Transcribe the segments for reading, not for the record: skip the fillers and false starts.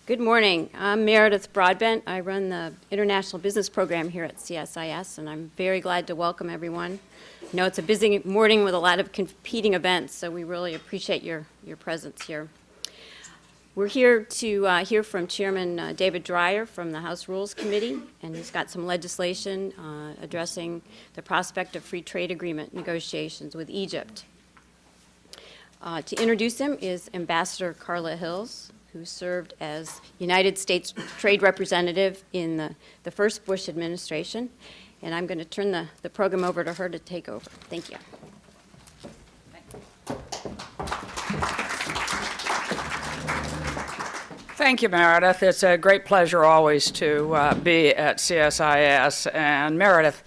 Good morning. I'm Meredith Broadbent. I run the International Business Program here at CSIS, and I'm very glad to welcome everyone. I know it's a busy morning with a lot of competing events, so we really appreciate your presence here. We're here to hear from Chairman David Dreyer from the House Rules Committee, and he's got some legislation addressing the prospect of free trade agreement negotiations with Egypt. To introduce him is Ambassador Carla Hills, who served as United States Trade Representative in the first Bush administration. And I'm going to turn the program over to her to take over. Thank you. Thank you, Meredith. It's a great pleasure always to be at CSIS, and Meredith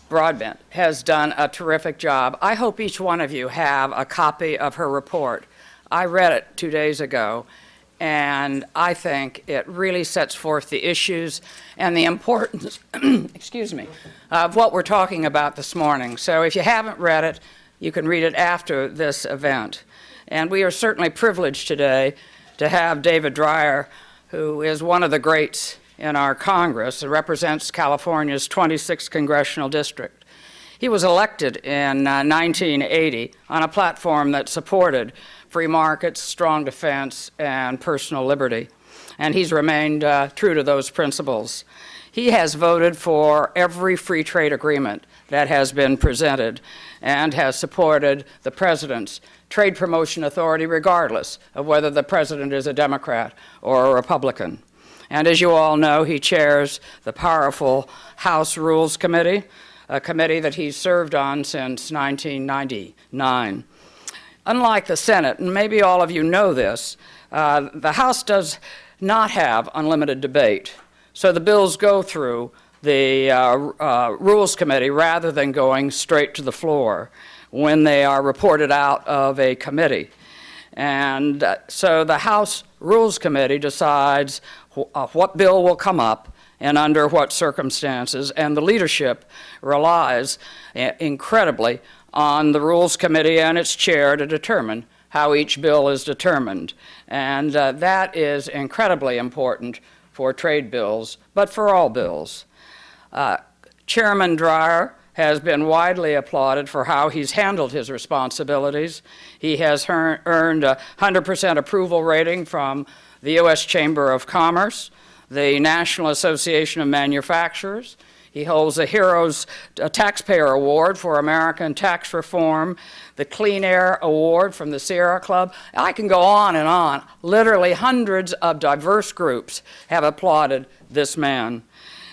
Broadbent has done a terrific job. I hope each one of you have a copy of her report. I read it 2 days ago, and I think it really sets forth the issues and the importance, excuse me, of what we're talking about this morning. So if you haven't read it, you can read it after this event. And we are certainly privileged today to have David Dreyer, who is one of the greats in our Congress and represents California's 26th congressional district. He was elected in 1980 on a platform that supported free markets, strong defense, and personal liberty. And he's remained true to those principles. He has voted for every free trade agreement that has been presented and has supported the president's trade promotion authority regardless of whether the president is a Democrat or a Republican. And as you all know, he chairs the powerful House Rules Committee, a committee that he's served on since 1999. Unlike the Senate, and maybe all of you know this, the House does not have unlimited debate. So the bills go through the Rules Committee rather than going straight to the floor when they are reported out of a committee. And so the House Rules Committee decides what bill will come up and under what circumstances, and the leadership relies incredibly on the Rules Committee and its chair to determine how each bill is determined. And that is incredibly important for trade bills, but for all bills. Chairman Dreyer has been widely applauded for how he's handled his responsibilities. He has earned a 100% approval rating from the U.S. Chamber of Commerce, the National Association of Manufacturers. He holds a Heroes Taxpayer Award for American tax reform, the Clean Air Award from the Sierra Club. I can go on and on. Literally hundreds of diverse groups have applauded this man.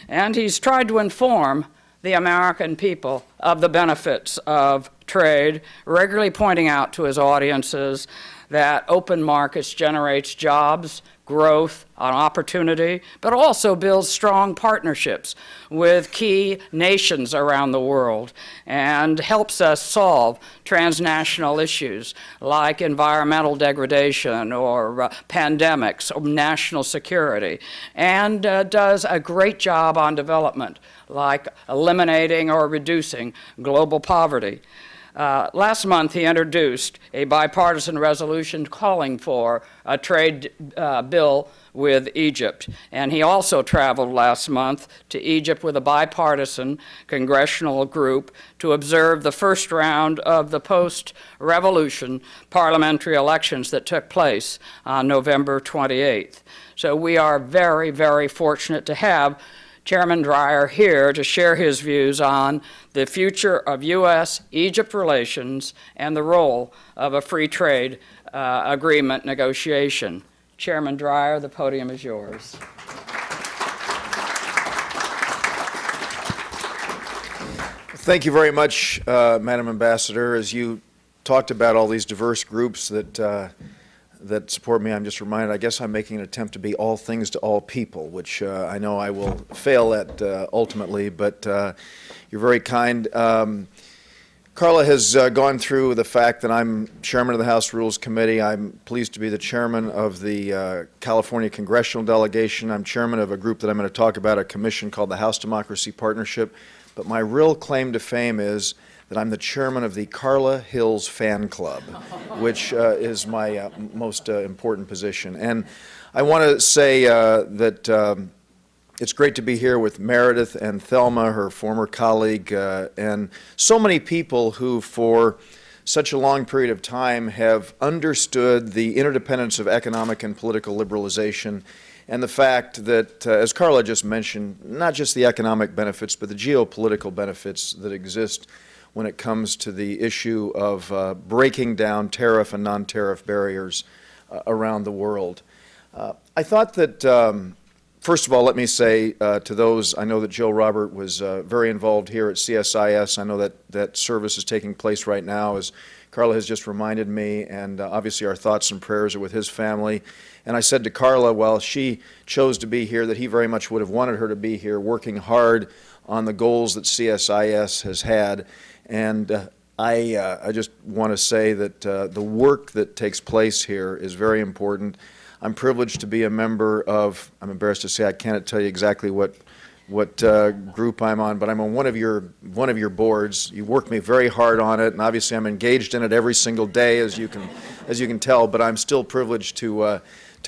And he's tried to inform the American people of the benefits of trade, regularly pointing out to his audiences that open markets generates jobs, growth, and opportunity, but also builds strong partnerships with key nations around the world and helps us solve transnational issues like environmental degradation or pandemics or national security, and does a great job on development like eliminating or reducing global poverty. Last month, he introduced a bipartisan resolution calling for a trade bill with Egypt. And he also traveled last month to Egypt with a bipartisan congressional group to observe the first round of the post-revolution parliamentary elections that took place on November 28th. So we are very, very fortunate to have Chairman Dreyer here to share his views on the future of U.S.-Egypt relations and the role of a free trade agreement negotiation. Chairman Dreyer, the podium is yours. Thank you very much, Madam Ambassador. As you talked about all these diverse groups that support me, I'm just reminded, I guess I'm making an attempt to be all things to all people, which I know I will fail at ultimately, but you're very kind. Carla has gone through the fact that I'm chairman of the House Rules Committee. I'm pleased to be the chairman of the California Congressional Delegation. I'm chairman of a group that I'm going to talk about, a commission called the House Democracy Partnership. But my real claim to fame is that I'm the chairman of the Carla Hills Fan Club, which is my most important position. And I want to say that it's great to be here with Meredith and Thelma, her former colleague, and so many people who, for such a long period of time, have understood the interdependence of economic and political liberalization and the fact that, as Carla just mentioned, not just the economic benefits, but the geopolitical benefits that exist when it comes to the issue of breaking down tariff and non-tariff barriers around the world. I thought that, first of all, let me say to those, I know that Joe Robert was very involved here at CSIS. I know that that service is taking place right now, as Carla has just reminded me, and obviously our thoughts and prayers are with his family. And I said to Carla, while she chose to be here, that he very much would have wanted her to be here, working hard on the goals that CSIS has had. And I just want to say that the work that takes place here is very important. I'm privileged to be a member of, I'm embarrassed to say I can't tell you exactly what group I'm on, but I'm on one of your boards. You work me very hard on it, and obviously I'm engaged in it every single day, as you can tell. But I'm still privileged to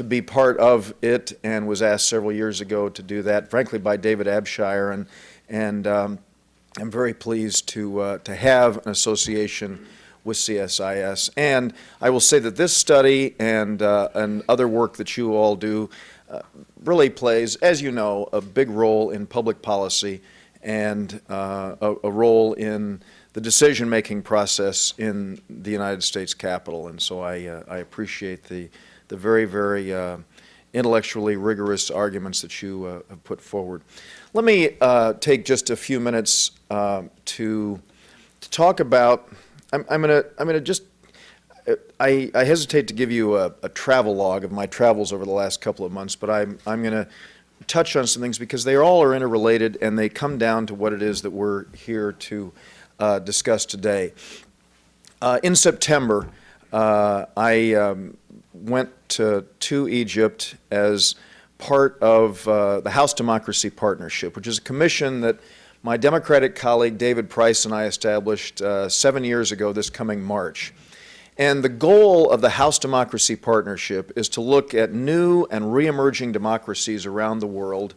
be part of it, and was asked several years ago to do that, frankly, by David Abshire, and I'm very pleased to have an association with CSIS. And I will say that this study and other work that you all do really plays, as you know, a big role in public policy and a role in the decision-making process in the United States Capitol. And so I appreciate the very, very intellectually rigorous arguments that you have put forward. Let me take just a few minutes to talk about. I'm going to just. I hesitate to give you a travel log of my travels over the last couple of months, but I'm going to touch on some things because they all are interrelated and they come down to what it is that we're here to discuss today. In September, I went to Egypt as part of the House Democracy Partnership, which is a commission that my Democratic colleague David Price and I established 7 years ago this coming March. And the goal of the House Democracy Partnership is to look at new and re-emerging democracies around the world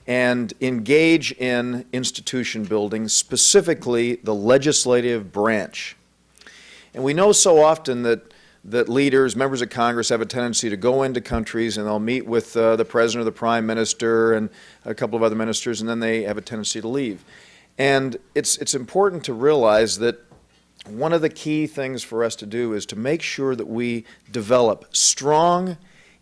and engage in institution building, specifically the legislative branch. And we know so often that leaders, members of Congress, have a tendency to go into countries and they'll meet with the president or the prime minister and a couple of other ministers, and then they have a tendency to leave. And it's important to realize that one of the key things for us to do is to make sure that we develop strong,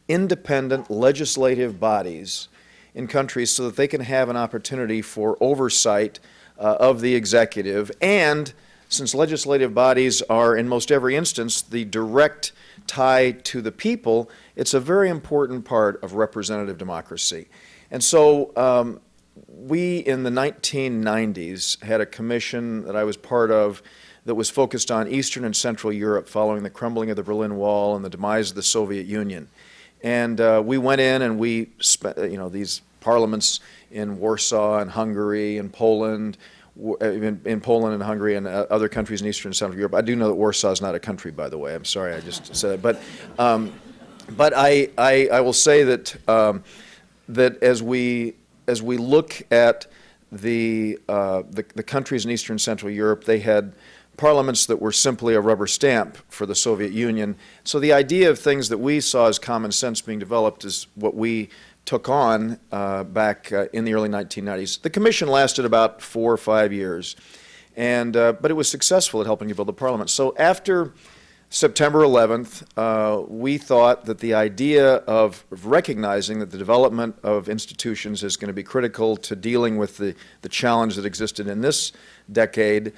independent legislative bodies in countries so that they can have an opportunity for oversight of the executive. And since legislative bodies are, in most every instance, the direct tie to the people, it's a very important part of representative democracy. And so we, in the 1990s, had a commission that I was part of that was focused on Eastern and Central Europe following the crumbling of the Berlin Wall and the demise of the Soviet Union. And we went in and we spent, these parliaments in Warsaw and Hungary and Poland, in Poland and Hungary and other countries in Eastern and Central Europe. I do know that Warsaw is not a country, by the way. I'm sorry, I just said it. But I will say that that as we look at the countries in Eastern and Central Europe, they had parliaments that were simply a rubber stamp for the Soviet Union. So the idea of things that we saw as common sense being developed is what we took on back in the early 1990s. The commission lasted about 4 or 5 years, and but it was successful at helping to build the parliament. So after September 11th, we thought that the idea of recognizing that the development of institutions is going to be critical to dealing with the challenge that existed in this decade,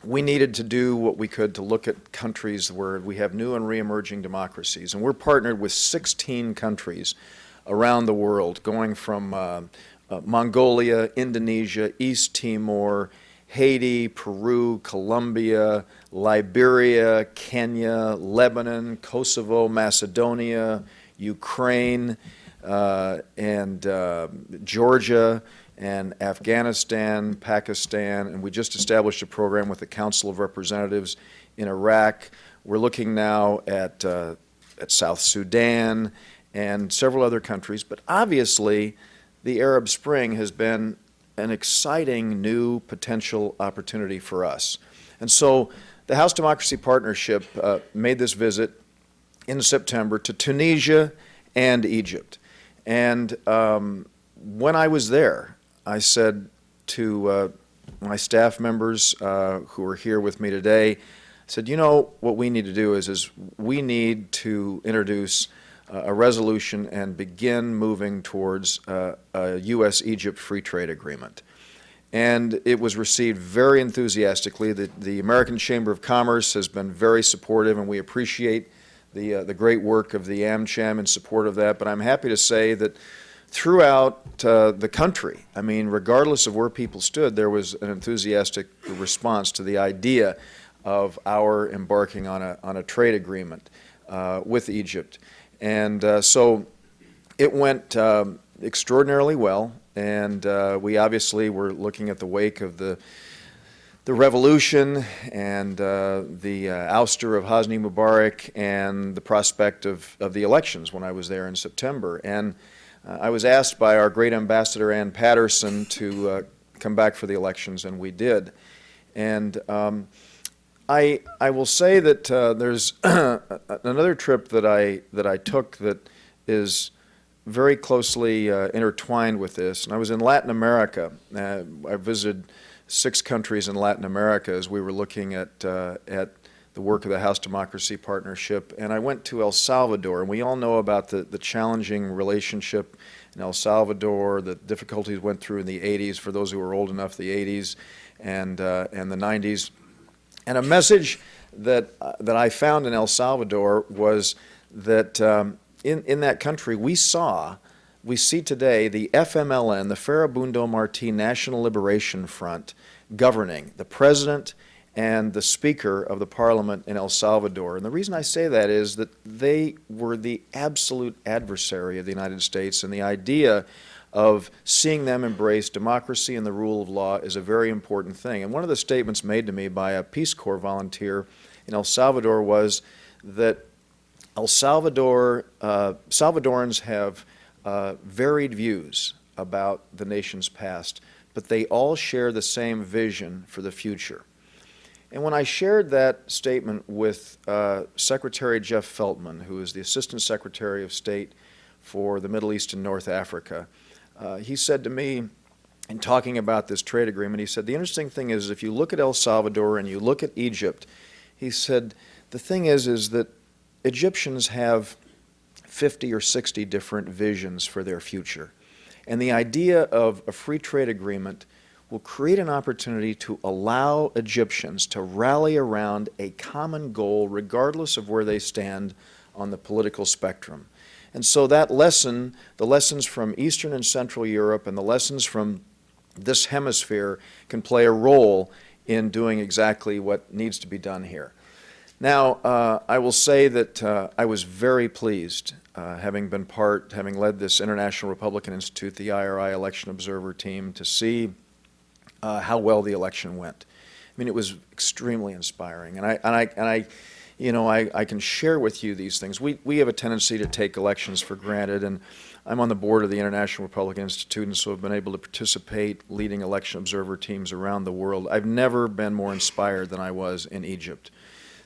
we needed to do what we could to look at countries where we have new and re-emerging democracies. And we're partnered with 16 countries around the world, going from Mongolia, Indonesia, East Timor, Haiti, Peru, Colombia, Liberia, Kenya, Lebanon, Kosovo, Macedonia, Ukraine, and Georgia, and Afghanistan, Pakistan, and we just established a program with the Council of Representatives in Iraq. We're looking now at South Sudan and several other countries. But obviously, the Arab Spring has been an exciting new potential opportunity for us. And so the House Democracy Partnership made this visit in September to Tunisia and Egypt. And when I was there, I said to my staff members who are here with me today, I said, you know, what we need to do is we need to introduce a resolution and begin moving towards a U.S.-Egypt free trade agreement. And it was received very enthusiastically. The American Chamber of Commerce has been very supportive, and we appreciate the great work of the AmCham in support of that. But I'm happy to say that throughout the country, I mean, regardless of where people stood, there was an enthusiastic response to the idea of our embarking on a trade agreement with Egypt. And so it went extraordinarily well, and we obviously were looking at the wake of the revolution and the ouster of Hosni Mubarak and the prospect of the elections when I was there in September. And I was asked by our great ambassador, Ann Patterson, to come back for the elections, and we did. And I will say that there's another trip that I took that is very closely intertwined with this, and I was in Latin America. I visited 6 countries in Latin America as we were looking at the work of the House Democracy Partnership, and I went to El Salvador, and we all know about the challenging relationship in El Salvador, the difficulties went through in the 80s, for those who are old enough, the 80s and the 90s. And a message that I found in El Salvador was that in that country we see today the FMLN, the Farabundo Martí National Liberation Front, governing, the president and the speaker of the parliament in El Salvador. And the reason I say that is that they were the absolute adversary of the United States, and the idea of seeing them embrace democracy and the rule of law is a very important thing. And one of the statements made to me by a Peace Corps volunteer in El Salvador was that Salvadorans have varied views about the nation's past, but they all share the same vision for the future. And when I shared that statement with Secretary Jeff Feltman, who is the Assistant Secretary of State for the Middle East and North Africa, he said to me, in talking about this trade agreement, he said, the interesting thing is if you look at El Salvador and you look at Egypt, he said, the thing is that Egyptians have 50 or 60 different visions for their future. And the idea of a free trade agreement will create an opportunity to allow Egyptians to rally around a common goal regardless of where they stand on the political spectrum. And so that lesson, the lessons from Eastern and Central Europe and the lessons from this hemisphere can play a role in doing exactly what needs to be done here. Now, I will say that I was very pleased, having led this International Republican Institute, the IRI election observer team, to see how well the election went. I mean, it was extremely inspiring, and I can share with you these things. We have a tendency to take elections for granted, and I'm on the board of the International Republican Institute, and so I've been able to participate leading election observer teams around the world. I've never been more inspired than I was in Egypt.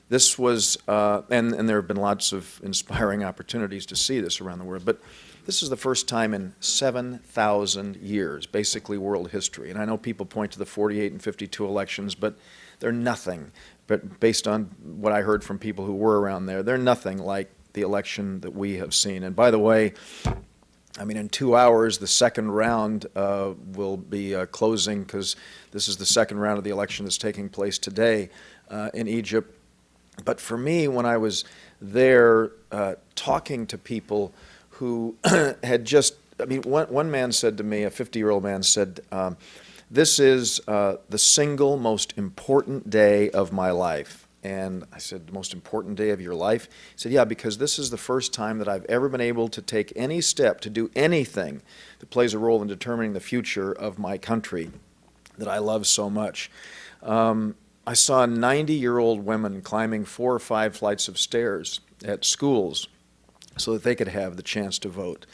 This was, and there have been lots of inspiring opportunities to see this around the world, but this is the first time in 7,000 years, basically world history. And I know people point to the 48 and 52 elections, but they're nothing. But based on what I heard from people who were around there, they're nothing like the election that we have seen. And by the way, I mean, in 2 hours, the second round will be closing, because this is the second round of the election that's taking place today in Egypt. But for me, when I was there talking to people who had just, I mean, one man said to me, a 50-year-old man said, this is the single most important day of my life. And I said, the most important day of your life? He said, yeah, because this is the first time that I've ever been able to take any step to do anything that plays a role in determining the future of my country that I love so much. I saw 90-year-old women climbing 4 or 5 flights of stairs at schools so that they could have the chance to vote.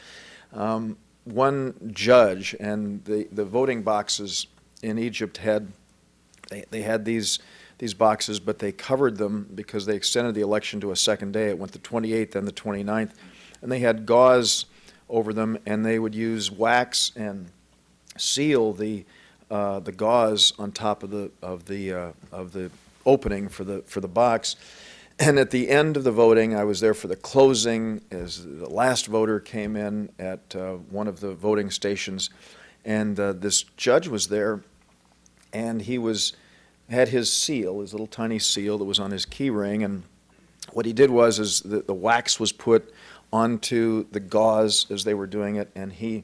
One judge, and the voting boxes in Egypt they had these boxes, but they covered them because they extended the election to a second day. It went the 28th and the 29th, and they had gauze over them, and they would use wax and seal the gauze on top of the opening for the box. And at the end of the voting, I was there for the closing as the last voter came in at one of the voting stations, and this judge was there, and he had his seal, his little tiny seal that was on his key ring, and what he did was the wax was put onto the gauze as they were doing it, and he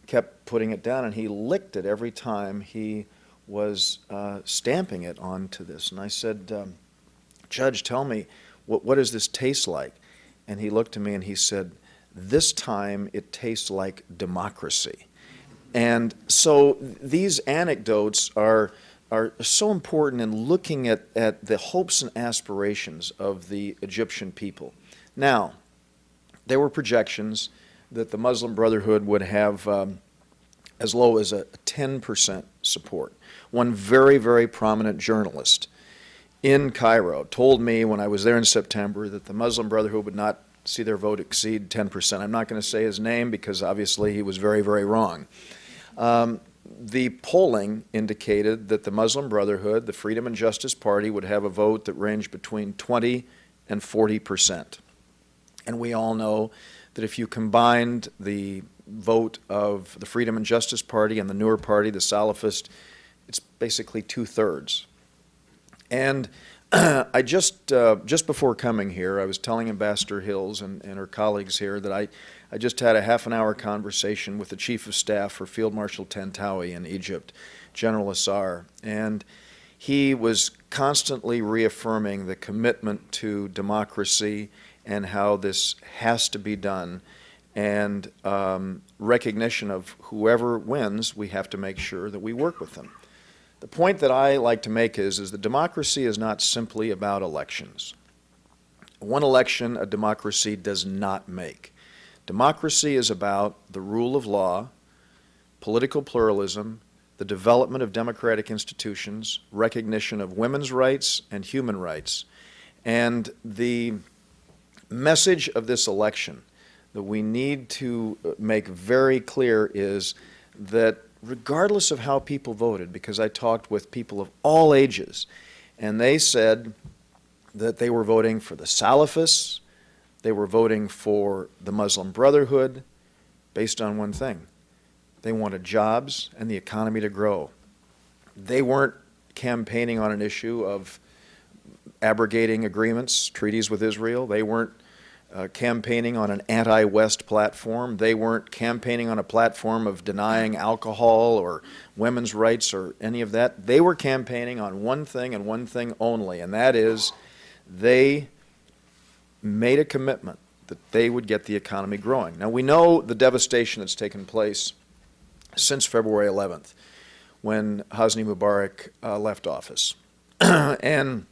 kept putting it down, and he licked it every time he was stamping it onto this. And I said, Judge, tell me, what does this taste like? And he looked at me and he said, this time it tastes like democracy. And so these anecdotes are so important in looking at the hopes and aspirations of the Egyptian people. Now, there were projections that the Muslim Brotherhood would have as low as a 10% support. One very, very prominent journalist in Cairo told me when I was there in September that the Muslim Brotherhood would not see their vote exceed 10%. I'm not going to say his name because obviously he was very, very wrong. The polling indicated that the Muslim Brotherhood, the Freedom and Justice Party, would have a vote that ranged between 20 and 40%. And we all know that if you combined the vote of the Freedom and Justice Party and the newer party, the Salafist, it's basically 2/3. And I just before coming here, I was telling Ambassador Hills and her colleagues here that I just had a half-an-hour conversation with the Chief of Staff for Field Marshal Tantawi in Egypt, General Assar, and he was constantly reaffirming the commitment to democracy and how this has to be done, and recognition of whoever wins, we have to make sure that we work with them. The point that I like to make is that democracy is not simply about elections. One election a democracy does not make. Democracy is about the rule of law, political pluralism, the development of democratic institutions, recognition of women's rights and human rights. And the message of this election that we need to make very clear is that regardless of how people voted, because I talked with people of all ages, and they said that they were voting for the Salafists, they were voting for the Muslim Brotherhood, based on one thing. They wanted jobs and the economy to grow. They weren't campaigning on an issue of abrogating agreements, treaties with Israel. They weren't campaigning on an anti-West platform. They weren't campaigning on a platform of denying alcohol or women's rights or any of that. They were campaigning on one thing and one thing only, and that is they made a commitment that they would get the economy growing. Now, we know the devastation that's taken place since February 11th when Hosni Mubarak left office, and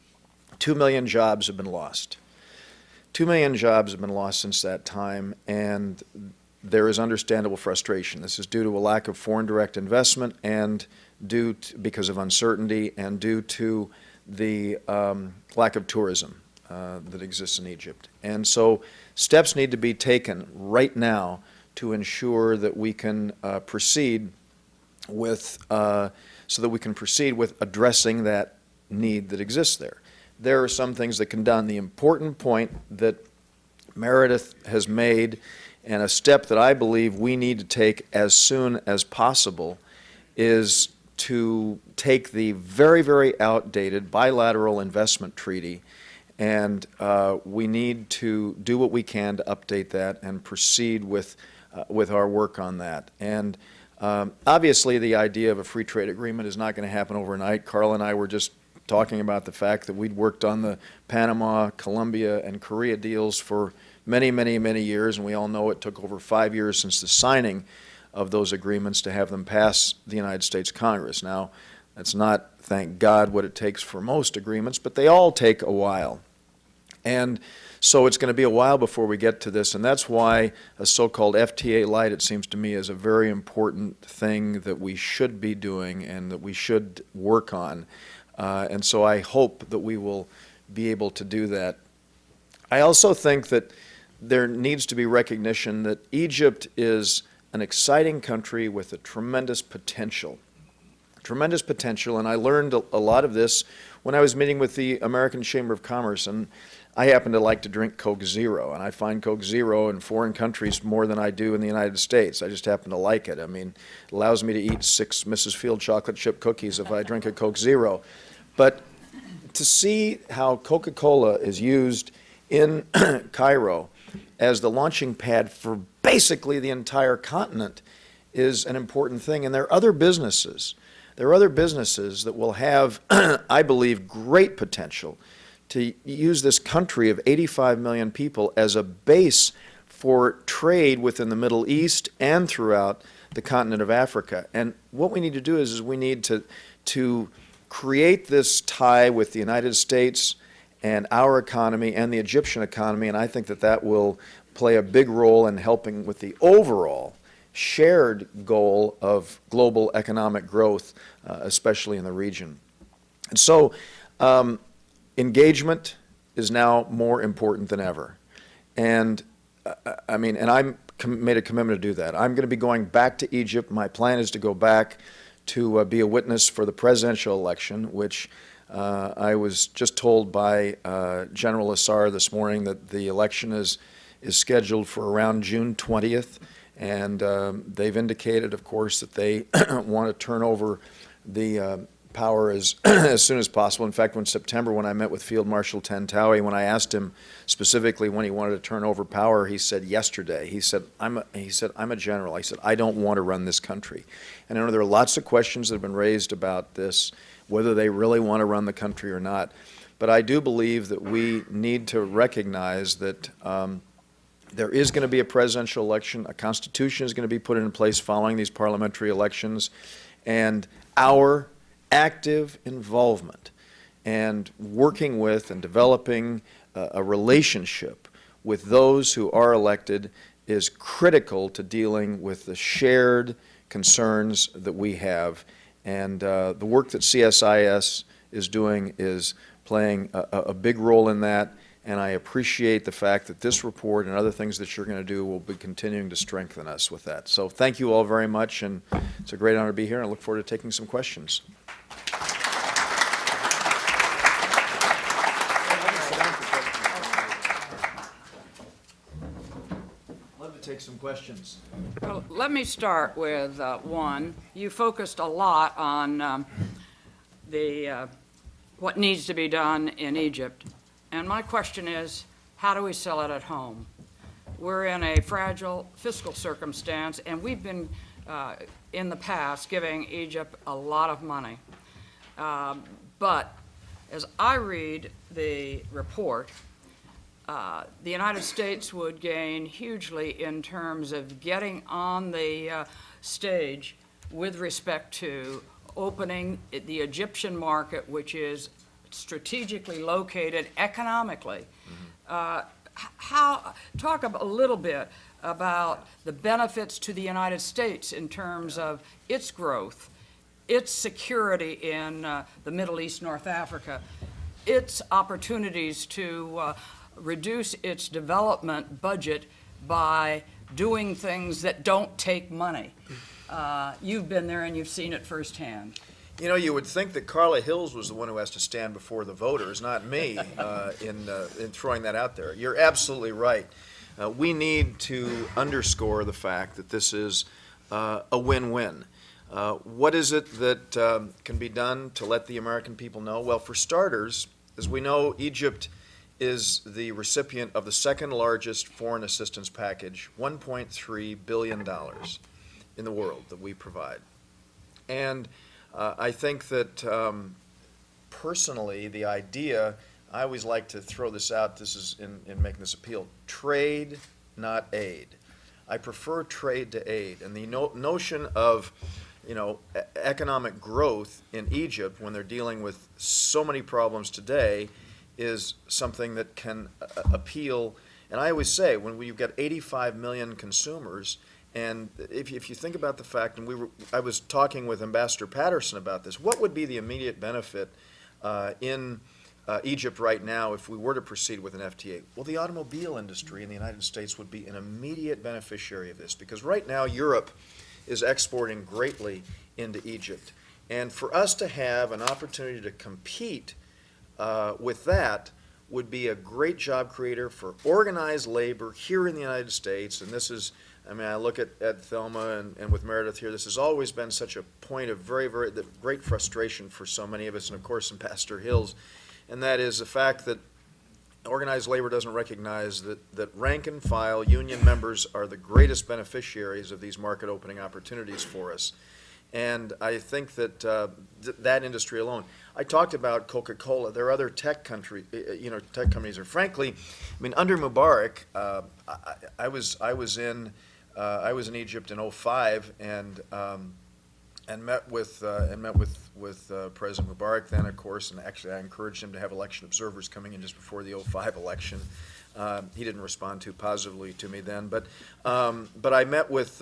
2 million jobs have been lost. 2 million jobs have been lost since that time, and there is understandable frustration. This is due to a lack of foreign direct investment and because of uncertainty and due to the lack of tourism that exists in Egypt. And so steps need to be taken right now to ensure that we can proceed with addressing that need that exists there. There are some things that can be done. The important point that Meredith has made, and a step that I believe we need to take as soon as possible, is to take the very, very outdated bilateral investment treaty, and we need to do what we can to update that and proceed with our work on that. And obviously the idea of a free trade agreement is not going to happen overnight. Carl and I were just talking about the fact that we'd worked on the Panama, Colombia, and Korea deals for many, many, many years, and we all know it took over 5 years since the signing of those agreements to have them pass the United States Congress. Now, that's not, thank God, what it takes for most agreements, but they all take a while. And so it's going to be a while before we get to this, and that's why a so-called FTA light, it seems to me, is a very important thing that we should be doing and that we should work on. And so I hope that we will be able to do that. I also think that there needs to be recognition that Egypt is an exciting country with a tremendous potential. Tremendous potential, and I learned a lot of this when I was meeting with the American Chamber of Commerce, and I happen to like to drink Coke Zero, and I find Coke Zero in foreign countries more than I do in the United States. I just happen to like it. I mean, it allows me to eat 6 Mrs. Field chocolate chip cookies if I drink a Coke Zero. But to see how Coca-Cola is used in Cairo as the launching pad for basically the entire continent is an important thing. And there are other businesses. There are other businesses that will have, I believe, great potential to use this country of 85 million people as a base for trade within the Middle East and throughout the continent of Africa. And what we need to do is we need to create this tie with the United States and our economy and the Egyptian economy, and I think that that will play a big role in helping with the overall shared goal of global economic growth, especially in the region. And so engagement is now more important than ever. And I mean, and I made a commitment to do that. I'm going to be going back to Egypt. My plan is to go back to be a witness for the presidential election, which I was just told by General Assar this morning that the election is scheduled for around June 20th. And they've indicated, of course, that they want to turn over the power as soon as possible. In fact, in September, when I met with Field Marshal Tantawi, when I asked him specifically when he wanted to turn over power, he said yesterday. He said, I'm a general. I said, I don't want to run this country. And I know there are lots of questions that have been raised about this, whether they really want to run the country or not. But I do believe that we need to recognize that there is going to be a presidential election. A constitution is going to be put in place following these parliamentary elections. And our active involvement and working with and developing a relationship with those who are elected is critical to dealing with the shared concerns that we have. And the work that CSIS is doing is playing a big role in that. And I appreciate the fact that this report and other things that you're going to do will be continuing to strengthen us with that. So thank you all very much, and it's a great honor to be here, and I look forward to taking some questions. Love to take some questions. Well, let me start with one. You focused a lot on what needs to be done in Egypt. And my question is, how do we sell it at home? We're in a fragile fiscal circumstance, and we've been, in the past, giving Egypt a lot of money. But as I read the report, the United States would gain hugely in terms of getting on the stage with respect to opening the Egyptian market, which is strategically located economically. Talk a little bit about the benefits to the United States in terms of its growth, its security in the Middle East, North Africa, its opportunities to reduce its development budget by doing things that don't take money. You've been there and you've seen it firsthand. You know, you would think that Carla Hills was the one who has to stand before the voters, not me, in throwing that out there. You're absolutely right. We need to underscore the fact that this is a win-win. What is it that can be done to let the American people know? Well, for starters, as we know, Egypt is the recipient of the second largest foreign assistance package, $1.3 billion in the world that we provide. And I think that personally, the idea, I always like to throw this out, this is in making this appeal, trade, not aid. I prefer trade to aid. And the notion of, economic growth in Egypt when they're dealing with so many problems today is something that can appeal. And I always say, when you've got 85 million consumers, and if you think about the fact, and I was talking with Ambassador Patterson about this, what would be the immediate benefit in Egypt right now if we were to proceed with an FTA? Well, the automobile industry in the United States would be an immediate beneficiary of this, because right now Europe is exporting greatly into Egypt. And for us to have an opportunity to compete with that would be a great job creator for organized labor here in the United States. And this is, I mean, I look at Thelma and with Meredith here, this has always been such a point of very, very great frustration for so many of us, and of course Ambassador Hills, and that is the fact that organized labor doesn't recognize that rank and file union members are the greatest beneficiaries of these market opening opportunities for us. And I think that that industry alone. I talked about Coca-Cola. There are other tech companies. Or frankly, I mean, under Mubarak, I was in Egypt in '05 and met with President Mubarak then, of course. And actually, I encouraged him to have election observers coming in just before the '05 election. He didn't respond too positively to me then, but I met with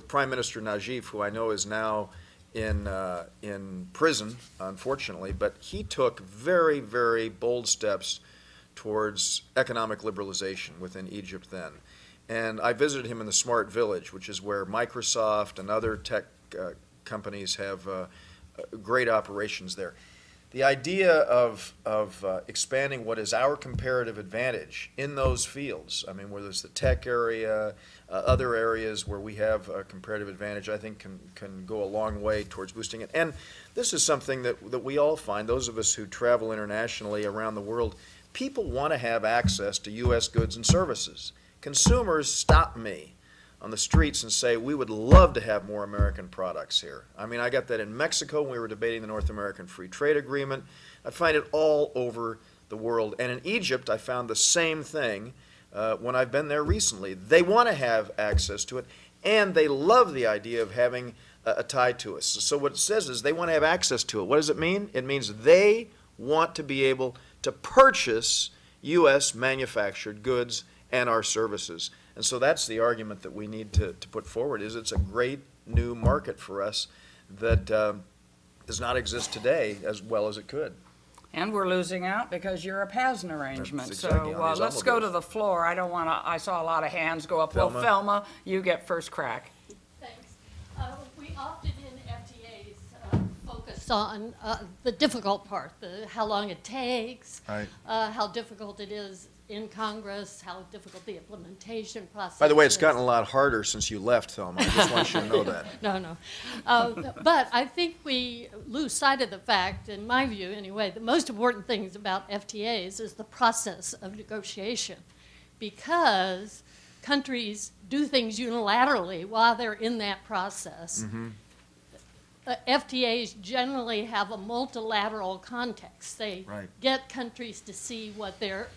Prime Minister Najib, who I know is now in prison, unfortunately. But he took very, very bold steps towards economic liberalization within Egypt then, and I visited him in the Smart Village, which is where Microsoft and other tech companies have great operations there. The idea of expanding what is our comparative advantage in those fields, I mean, whether it's the tech area, other areas where we have a comparative advantage, I think can go a long way towards boosting it. And this is something that we all find, those of us who travel internationally around the world, people want to have access to U.S. goods and services. Consumers stop me on the streets and say, we would love to have more American products here. I mean, I got that in Mexico when we were debating the North American Free Trade Agreement. I find it all over the world. And in Egypt, I found the same thing when I've been there recently. They want to have access to it, and they love the idea of having a tie to us. So what it says is they want to have access to it. What does it mean? It means they want to be able to purchase U.S. manufactured goods and our services. And so that's the argument that we need to put forward, is it's a great new market for us that does not exist today as well as it could. And we're losing out because Europe has an arrangement. That's exactly So on these let's go to automobiles. the floor. I saw a lot of hands go up. Thelma. Well, Thelma, you get first crack. Thanks. We often in FTAs focus on the difficult part, how long it takes, Right. how difficult it is in Congress, how difficult the implementation process By the way, it's is. gotten a lot harder since you left, Thelma. I just want you to know that. No. But I think we lose sight of the fact, in my view anyway, the most important things about FTAs is the process of negotiation, because countries do things unilaterally while they're in that process. FTAs generally have a multilateral context. They Right. get countries to see what their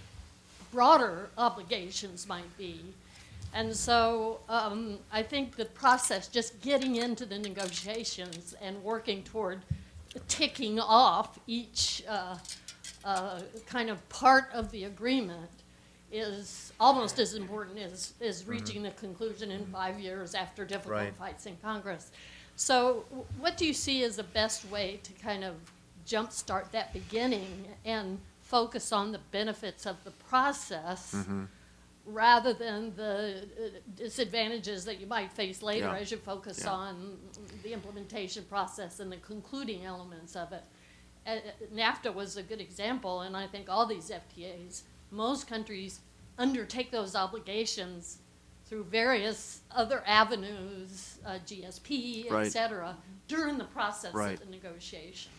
broader obligations might be. And so I think the process, just getting into the negotiations and working toward ticking off each kind of part of the agreement is almost as important as reaching the conclusion in 5 years after difficult Right. fights in Congress. So what do you see as the best way to kind of jumpstart that beginning and focus on the benefits of the process rather than the disadvantages that you might face later Yeah. as you focus Yeah. on the implementation process and the concluding elements of it? NAFTA was a good example, and I think all these FTAs, most countries undertake those obligations through various other avenues, GSP, Right. et cetera, during the process Right. of the negotiation.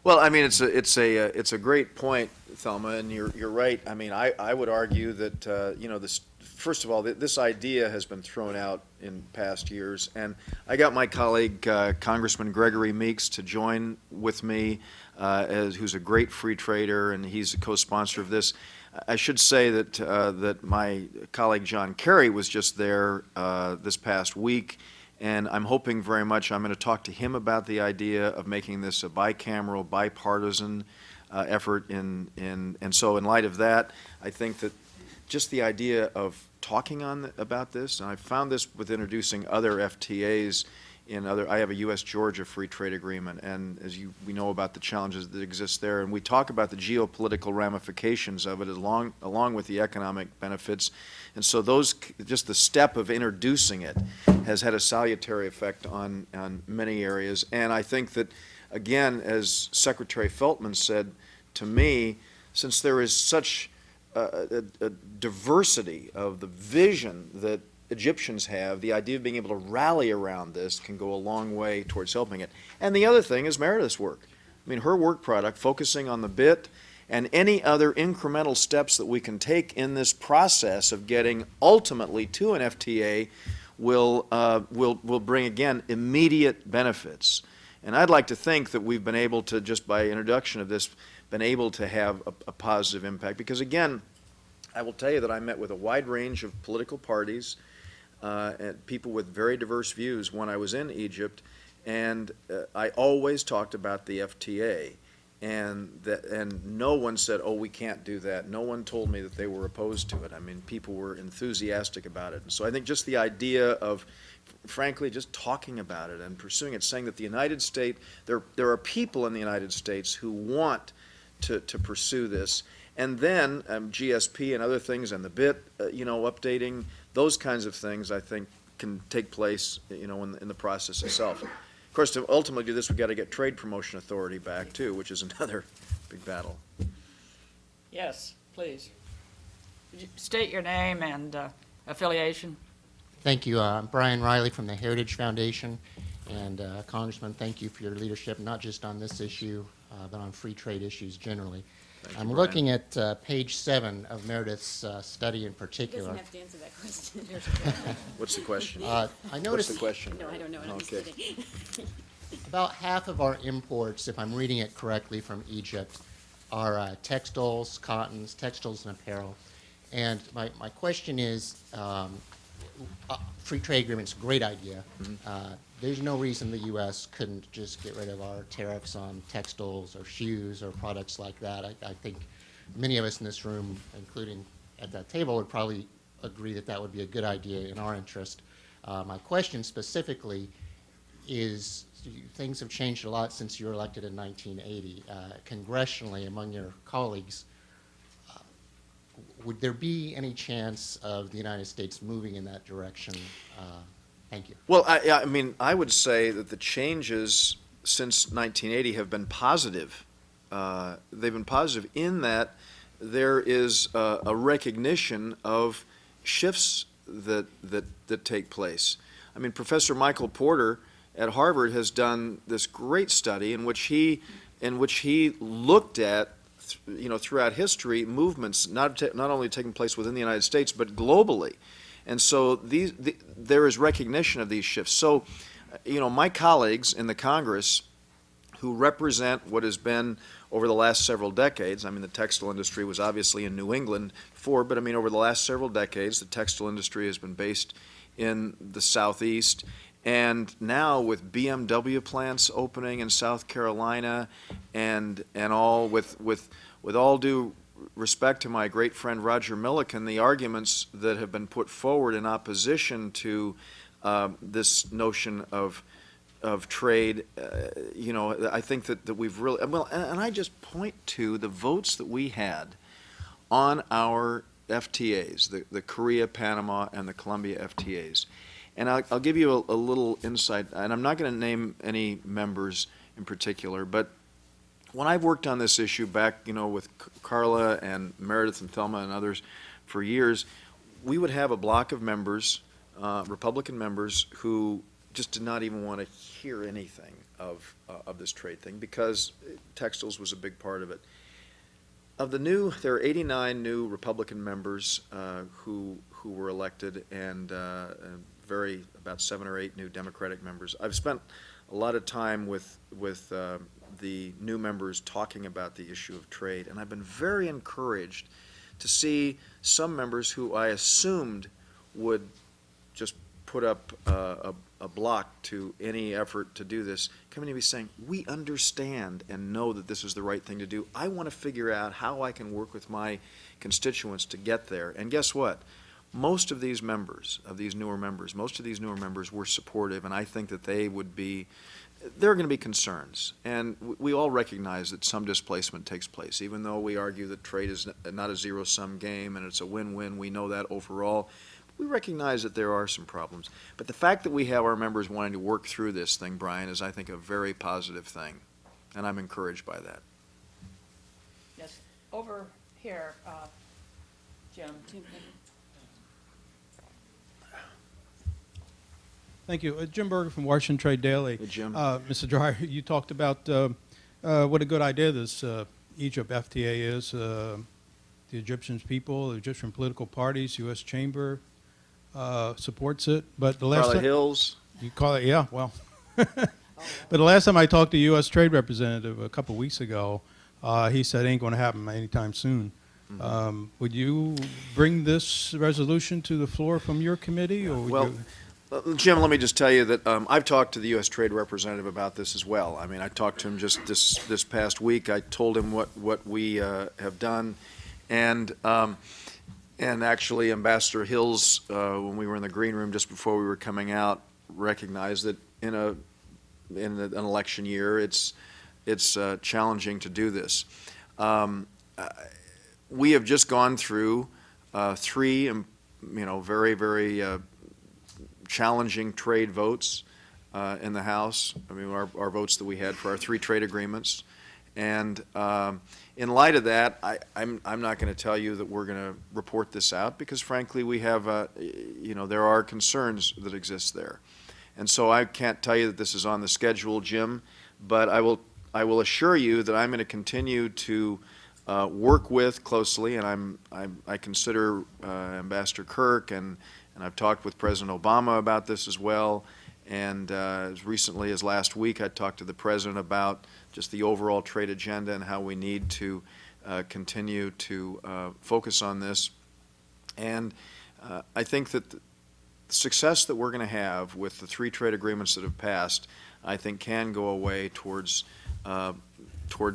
Well, I mean, it's a great point, Thelma, and you're right. I mean, I would argue that this, first of all, this idea has been thrown out in past years, and I got my colleague Congressman Gregory Meeks to join with me, who's a great free trader, and he's a co-sponsor of this. I should say that my colleague John Kerry was just there this past week. And I'm hoping very much, I'm going to talk to him about the idea of making this a bicameral, bipartisan effort and so in light of that, I think that just the idea of talking about this, and I found this with introducing other FTAs I have a U.S.-Georgia free trade agreement, and as we know about the challenges that exist there, and we talk about the geopolitical ramifications of it along with the economic benefits, and so just the step of introducing it has had a salutary effect on many areas, and I think that, again, as Secretary Feltman said to me, since there is such a diversity of the vision that Egyptians have, the idea of being able to rally around this can go a long way towards helping it. And the other thing is Meredith's work. I mean, her work product, focusing on the BIT and any other incremental steps that we can take in this process of getting ultimately to an FTA will bring, again, immediate benefits. And I'd like to think that we've been able to, just by introduction of this, been able to have a positive impact. Because, again, I will tell you that I met with a wide range of political parties and people with very diverse views when I was in Egypt, and I always talked about the FTA, and no one said, oh, we can't do that. No one told me that they were opposed to it. I mean, people were enthusiastic about it. And so I think just the idea of, frankly, just talking about it and pursuing it, saying that the United States, there are people in the United States who want to pursue this, and then GSP and other things, and the BIT, updating, those kinds of things, I think, can take place, in the process itself. Of course, to ultimately do this, we've got to get Trade Promotion Authority back, too, which is another big battle. Yes, please. Would you state your name and affiliation? Thank you. I'm Brian Riley from the Heritage Foundation. And Congressman, thank you for your leadership, not just on this issue, but on free trade issues generally. I'm looking at page 7 of Meredith's study in particular. He doesn't have to answer that question. What's the question? I What's noticed the question? No, I don't know. I'm just Okay. kidding. about half of our imports, if I'm reading it correctly, from Egypt are textiles, cottons, textiles and apparel. And my question is, free trade agreement's a great idea. There's no reason the U.S. couldn't just get rid of our tariffs on textiles or shoes or products like that. I think many of us in this room, including at that table, would probably agree that that would be a good idea in our interest. My question specifically is, things have changed a lot since you were elected in 1980. Congressionally, among your colleagues, would there be any chance of the United States moving in that direction? Thank you. Well, I mean, I would say that the changes since 1980 have been positive. They've been positive in that there is a recognition of shifts that take place. I mean, Professor Michael Porter at Harvard has done this great study in which he looked at, throughout history, movements not only taking place within the United States but globally. And so there is recognition of these shifts. So, my colleagues in the Congress who represent what has been over the last several decades, I mean, the textile industry was obviously in New England before, but I mean, over the last several decades, the textile industry has been based in the Southeast. And now with BMW plants opening in South Carolina and all with all due respect to my great friend Roger Milliken, the arguments that have been put forward in opposition to this notion of trade, I think that we've really, well, and I just point to the votes that we had on our FTAs, the Korea, Panama, and the Colombia FTAs. And I'll give you a little insight, and I'm not going to name any members in particular, but when I've worked on this issue back, with Carla and Meredith and Thelma and others for years, we would have a block of members, Republican members, who just did not even want to hear anything of this trade thing because textiles was a big part of it. There are 89 new Republican members who were elected, and about 7 or 8 new Democratic members. I've spent a lot of time with the new members talking about the issue of trade, and I've been very encouraged to see some members who I assumed would just put up a block to any effort to do this, coming to me saying, we understand and know that this is the right thing to do. I want to figure out how I can work with my constituents to get there. And guess what? Most of these members, most of these newer members were supportive, and I think that there are going to be concerns. And we all recognize that some displacement takes place, even though we argue that trade is not a zero-sum game and it's a win-win. We know that overall. We recognize that there are some problems. But the fact that we have our members wanting to work through this thing, Brian, is, I think, a very positive thing. And I'm encouraged by that. Yes, over here, Jim. Thank you. Jim Berger from Washington Trade Daily. Hey, Jim. Mr. Dreyer, you talked about what a good idea this Egypt FTA is. The Egyptian people, the Egyptian political parties, U.S. Chamber supports it. But the last Charlotte time, Hills. you call it, yeah, well. But the last time I talked to a U.S. trade representative a couple weeks ago, he said it ain't going to happen anytime soon. Mm-hmm. Would you bring this resolution to the floor from your committee? Or would Well, you? Jim, let me just tell you that I've talked to the U.S. Trade Representative about this as well. I mean, I talked to him just this past week. I told him what we have done, and actually, Ambassador Hills, when we were in the green room just before we were coming out, recognized that in an election year, it's challenging to do this. We have just gone through three, very, very challenging trade votes in the House. I mean, our votes that we had for our 3 trade agreements. And in light of that, I'm not going to tell you that we're going to report this out because, frankly, we have, there are concerns that exist there. And so I can't tell you that this is on the schedule, Jim, but I will assure you that I'm going to continue to work with closely, and I consider Ambassador Kirk and I've talked with President Obama about this as well. And as recently as last week, I talked to the President about just the overall trade agenda and how we need to continue to focus on this. And I think that the success that we're going to have with the 3 trade agreements that have passed, I think can go away towards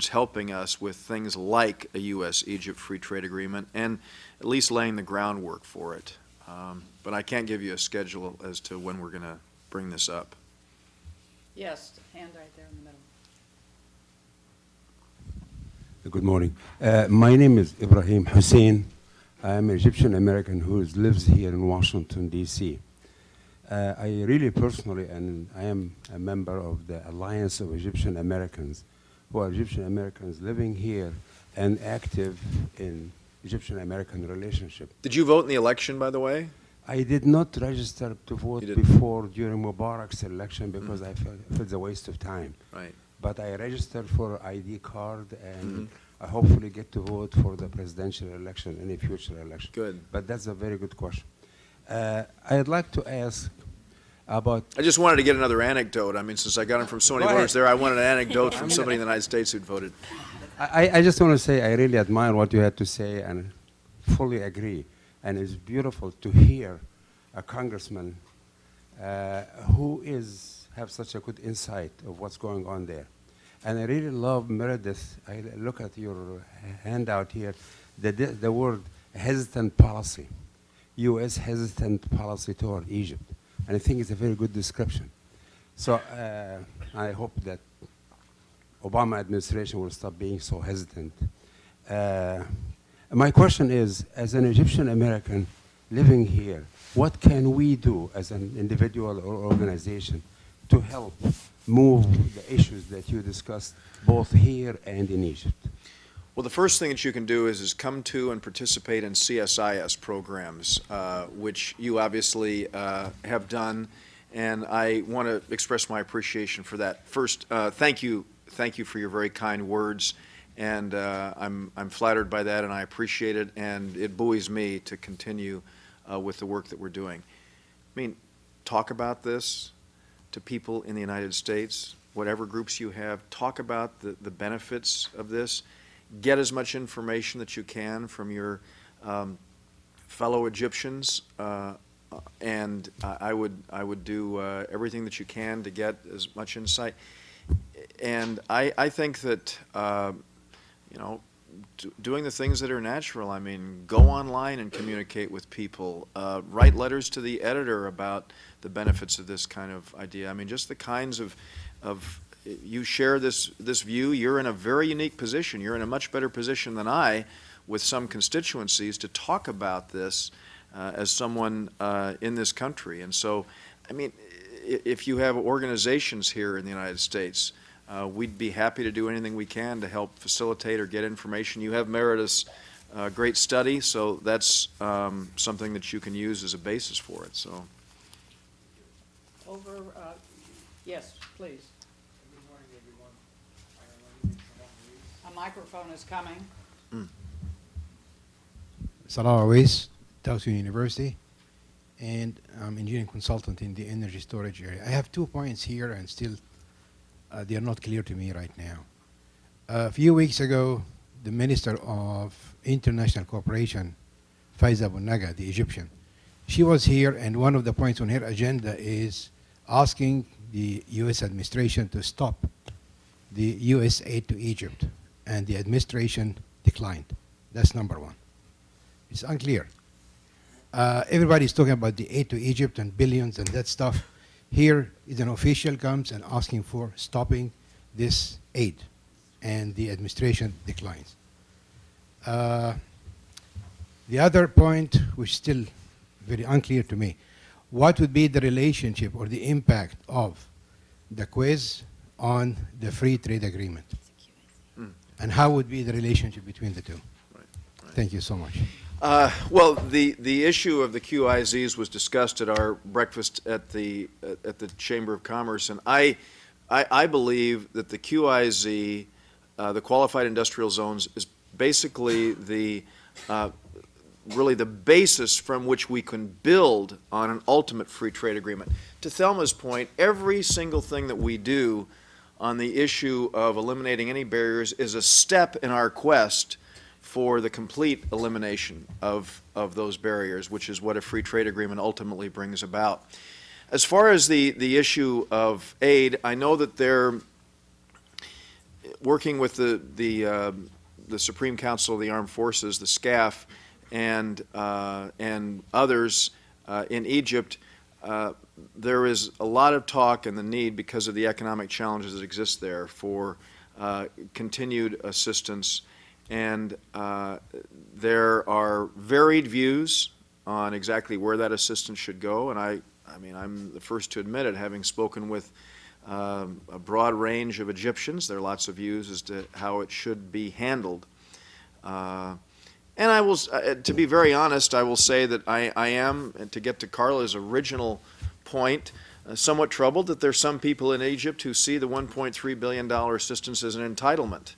helping us with things like a U.S.-Egypt free trade agreement and at least laying the groundwork for it. But I can't give you a schedule as to when we're going to bring this up. Yes, hand right there in the middle. Good morning. My name is Ibrahim Hussein. I am an Egyptian American who lives here in Washington, D.C. I really personally, and I am a member of the Alliance of Egyptian Americans, who are Egyptian Americans living here and active in Egyptian-American relationship. Did you vote in the election, by the way? I did not register to vote before during Mubarak's election because I felt it's a waste of time. Right. But I registered for ID card and I hopefully get to vote for the presidential election, any future election. Good. But that's a very good question. I'd like to ask about... I just wanted to get another anecdote. I mean, since I got them from so many Go voters ahead. there, I wanted an anecdote from somebody in the United States who'd voted. I just want to say I really admire what you had to say and fully agree. And it's beautiful to hear a congressman who have such a good insight of what's going on there. And I really love Meredith. I look at your handout here, the word hesitant policy, U.S. hesitant policy toward Egypt. And I think it's a very good description. So I hope that Obama administration will stop being so hesitant. My question is, as an Egyptian American living here, what can we do as an individual or organization to help move the issues that you discussed both here and in Egypt? Well, the first thing that you can do is come to and participate in CSIS programs, which you obviously have done, and I want to express my appreciation for that. First, thank you for your very kind words, and I'm flattered by that, and I appreciate it, and it buoys me to continue with the work that we're doing. I mean, talk about this to people in the United States, whatever groups you have, talk about the benefits of this. Get as much information that you can from your fellow Egyptians and I would do everything that you can to get as much insight. And I think that, you know, doing the things that are natural. I mean, go online and communicate with people. Write letters to the editor about the benefits of this kind of idea. I mean, just the kinds of you share this view. You're in a very unique position. You're in a much better position than I, with some constituencies, to talk about this as someone in this country. And so, I mean, if you have organizations here in the United States, we'd be happy to do anything we can to help facilitate or get information. You have Meredith's great study, so that's something that you can use as a basis for it. So, Over, yes, please. Good morning, everyone. A microphone is coming. Salah Awais, Towson University, and I'm engineering consultant in the energy storage area. I have 2 points here, and still they are not clear to me right now. A few weeks ago, the Minister of International Cooperation, Faiza Bunnaga, the Egyptian, she was here, and one of the points on her agenda is asking the U.S. administration to stop the U.S. aid to Egypt, and the administration declined. That's number one. It's unclear. Everybody's talking about the aid to Egypt and billions and that stuff. Here is an official comes and asking for stopping this aid, and the administration declines. The other point, which is still very unclear to me, what would be the relationship or the impact of the quiz on the free trade agreement? And how would be the relationship between the two? Thank you so much. well, the issue of the QIZs was discussed at our breakfast at the Chamber of Commerce, and I believe that the QIZ, the Qualified Industrial Zones, is basically the really the basis from which we can build on an ultimate free trade agreement. To Thelma's point, every single thing that we do on the issue of eliminating any barriers is a step in our quest for the complete elimination of those barriers, which is what a free trade agreement ultimately brings about. As far as the issue of aid, I know that they're working with the Supreme Council of the Armed Forces, the SCAF, and others in Egypt. There is a lot of talk and the need, because of the economic challenges that exist there, for continued assistance. And there are varied views on exactly where that assistance should go. And I mean, I'm the first to admit it, having spoken with a broad range of Egyptians. There are lots of views as to how it should be handled. And I will, to be very honest, I will say that I am, and to get to Carla's original point, somewhat troubled that there's some people in Egypt who see the $1.3 billion assistance as an entitlement,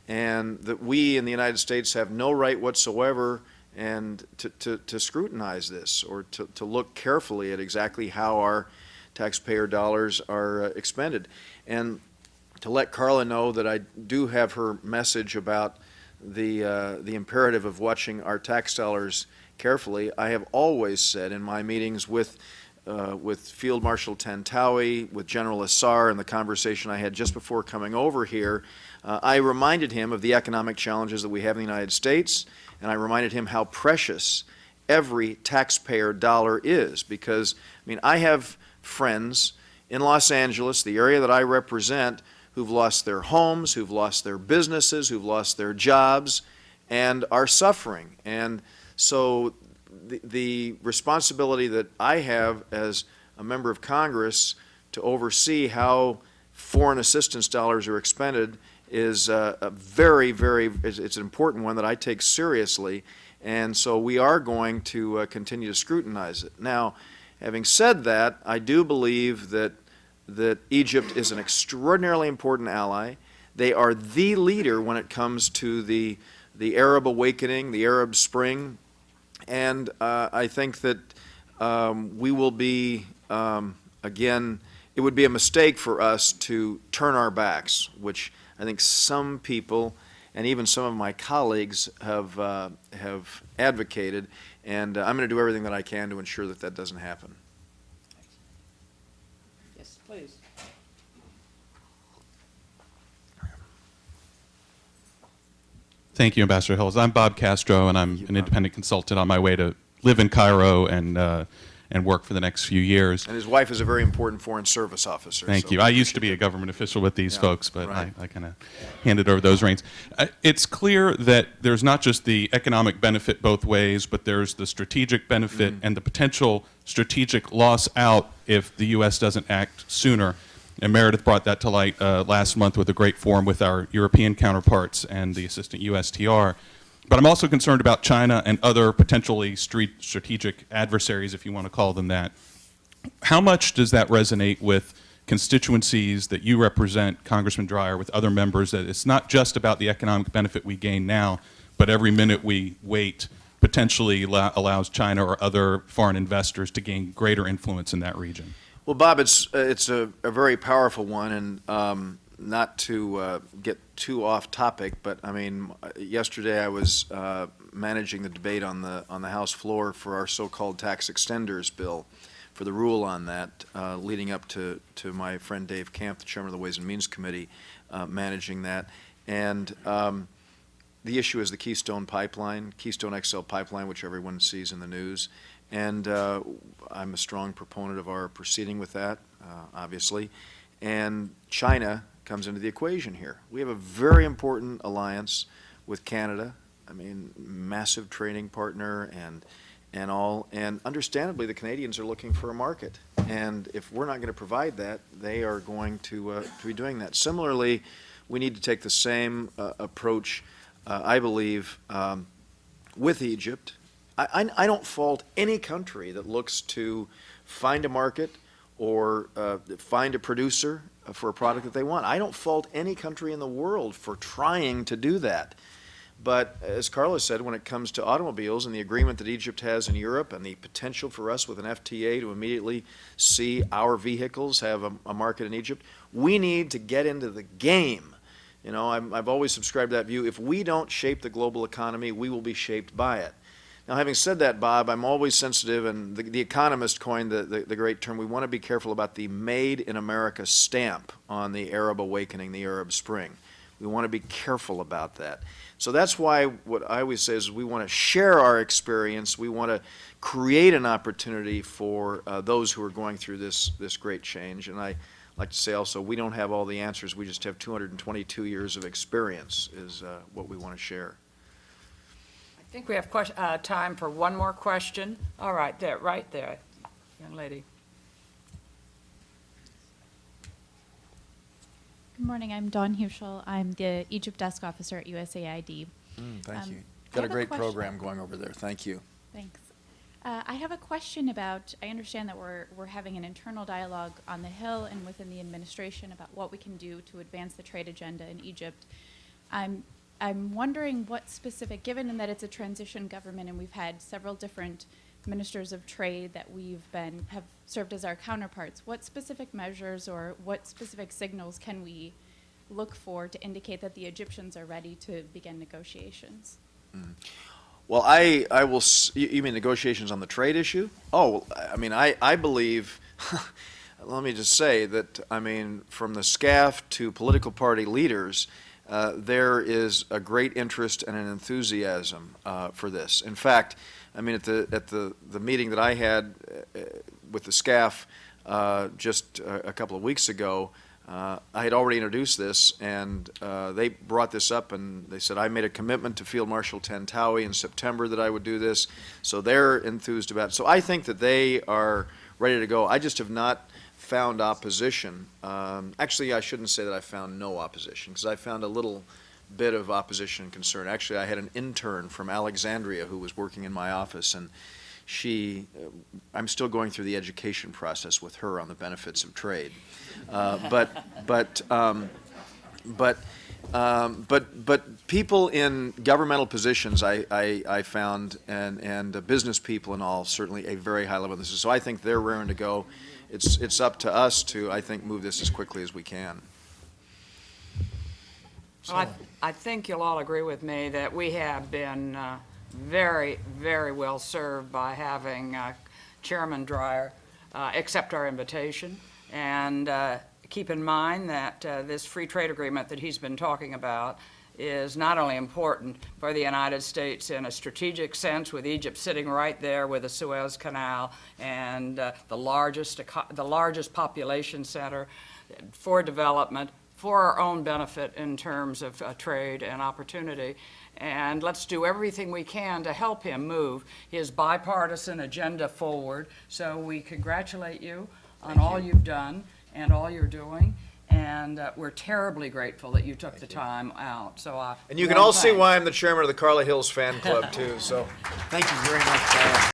and that we in the United States have no right whatsoever and to scrutinize this, or to look carefully at exactly how our taxpayer dollars are expended. And to let Carla know that I do have her message about the imperative of watching our tax dollars carefully. I have always said in my meetings with Field Marshal Tantawi, with General Assar, and the conversation I had just before coming over here, I reminded him of the economic challenges that we have in the United States, and I reminded him how precious every taxpayer dollar is, because, I mean, I have friends in Los Angeles, the area that I represent, who've lost their homes, who've lost their businesses, who've lost their jobs, and are suffering. And so the responsibility that I have as a member of Congress to oversee how foreign assistance dollars are expended is a very, very, it's an important one that I take seriously, and so we are going to continue to scrutinize it. Now, having said that, I do believe that Egypt is an extraordinarily important ally. They are the leader when it comes to the Arab awakening, the Arab Spring, and I think that we will be, again, it would be a mistake for us to turn our backs, which I think some people and even some of my colleagues have advocated, and I'm going to do everything that I can to ensure that that doesn't happen. Yes, please. Thank you, Ambassador Hills. I'm Bob Castro, and I'm an independent consultant on my way to live in Cairo and work for the next few years. And his wife is a very important foreign service officer. Thank so you. I used to be a government official with these Yeah, folks, but right. I kind of handed over those reins. It's clear that there's not just the economic benefit both ways, but there's the strategic benefit and the potential strategic loss out if the U.S. doesn't act sooner. And Meredith brought that to light last month with a great forum with our European counterparts and the assistant USTR. But I'm also concerned about China and other potentially strategic adversaries, if you want to call them that. How much does that resonate with constituencies that you represent, Congressman Dreyer, with other members, that it's not just about the economic benefit we gain now, but every minute we wait potentially allows China or other foreign investors to gain greater influence in that region? Well, Bob, it's a very powerful one, and not to get too off topic, but I mean, yesterday I was managing the debate on the House floor for our so-called tax extenders bill, for the rule on that, leading up to my friend Dave Camp, the chairman of the Ways and Means Committee, managing that, and the issue is the Keystone Pipeline, Keystone XL Pipeline, which everyone sees in the news. And I'm a strong proponent of our proceeding with that, obviously. And China comes into the equation here. We have a very important alliance with Canada. I mean, massive trading partner and all. And understandably, the Canadians are looking for a market. And if we're not going to provide that, they are going to be doing that. Similarly, we need to take the same approach, I believe, with Egypt. I don't fault any country that looks to find a market or find a producer for a product that they want. I don't fault any country in the world for trying to do that. But as Carlos said, when it comes to automobiles and the agreement that Egypt has in Europe and the potential for us with an FTA to immediately see our vehicles have a market in Egypt, we need to get into the game. You know, I've always subscribed to that view. If we don't shape the global economy, we will be shaped by it. Now, having said that, Bob, I'm always sensitive, and the Economist coined the great term, we want to be careful about the Made in America stamp on the Arab awakening, the Arab Spring. We want to be careful about that. So that's why what I always say is we want to share our experience. We want to create an opportunity for those who are going through this great change. And I like to say also, we don't have all the answers. We just have 222 years of experience is what we want to share. I think we have time for one more question. All right, there, right there, young lady. Good morning. I'm Dawn Huschel. I'm the Egypt desk officer at USAID. Thank you. I Got a have a great question. program going over there. Thank you. Thanks. I have a question about, I understand that we're having an internal dialogue on the Hill and within the administration about what we can do to advance the trade agenda in Egypt. I'm wondering what specific, given that it's a transition government and we've had several different ministers of trade that have served as our counterparts, what specific measures or what specific signals can we look for to indicate that the Egyptians are ready to begin negotiations? Well, I will, you mean negotiations on the trade issue? Oh, I mean, I believe, let me just say that, I mean, from the SCAF to political party leaders, there is a great interest and an enthusiasm for this. In fact, I mean, at the meeting that I had with the SCAF just a couple of weeks ago, I had already introduced this, and they brought this up, and they said, I made a commitment to Field Marshal Tantawi in September that I would do this, so they're enthused about it. So I think that they are ready to go. I just have not found opposition. Actually, I shouldn't say that I found no opposition, because I found a little bit of opposition and concern. Actually, I had an intern from Alexandria who was working in my office, and I'm still going through the education process with her on the benefits of trade. But people in governmental positions, I found, and business people and all, certainly a very high level of this. So I think they're raring to go. It's up to us to, I think, move this as quickly as we can. Well, I think you'll all agree with me that we have been very, very well served by having Chairman Dreyer accept our invitation. And keep in mind that this free trade agreement that he's been talking about is not only important for the United States in a strategic sense, with Egypt sitting right there with the Suez Canal and the largest population center for development, for our own benefit in terms of trade and opportunity. And let's do everything we can to help him move his bipartisan agenda forward. So we congratulate you on all you've done and all you're doing. And we're terribly grateful that you took the time out. So, And you can all see why I'm the chairman of the Carla Hills Fan Club, too. So thank you very much.